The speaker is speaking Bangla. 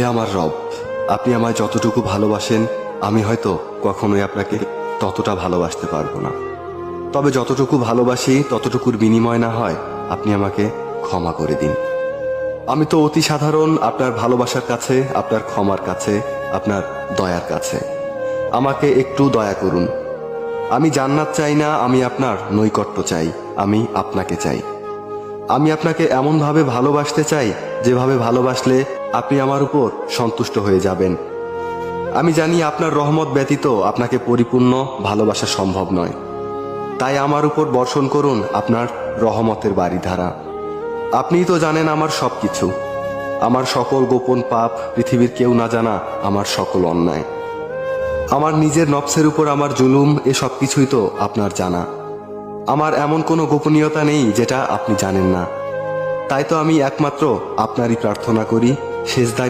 হে আমার রব, আপনি আমায় যতটুকু ভালোবাসেন আমি হয়তো কখনোই আপনাকে ততটা ভালোবাসতে পারবো না। তবে যতটুকু ভালোবাসি ততটুকুর বিনিময় না হয় আপনি আমাকে ক্ষমা করে দিন। আমি তো অতি সাধারণ আপনার ভালোবাসার কাছে, আপনার ক্ষমার কাছে, আপনার দয়ার কাছে। আমাকে একটু দয়া করুন। আমি জান্নাত চাই না, আমি আপনার নৈকট্য চাই, আমি আপনাকে চাই। আমি আপনাকে এমনভাবে ভালোবাসতে চাই যেভাবে ভালোবাসলে আপনি আমার উপর সন্তুষ্ট হয়ে যাবেন। আমি জানি আপনার রহমত ব্যতীত আপনাকে পরিপূর্ণ ভালোবাসা সম্ভব নয়। তাই আমার উপর বর্ষণ করুন আপনার রহমতের বারিধারা। আপনিই তো জানেন আমার সবকিছু, আমার সকল গোপন পাপ, পৃথিবীর কেউ না জানা আমার সকল অন্যায়, আমার নিজের নফসের উপর আমার জুলুম, এ সব কিছুই তো আপনার জানা। আমার এমন কোনো গোপনীয়তা নেই যেটা আপনি জানেন না। তাই তো আমি একমাত্র আপনারই প্রার্থনা করি, সেজদায়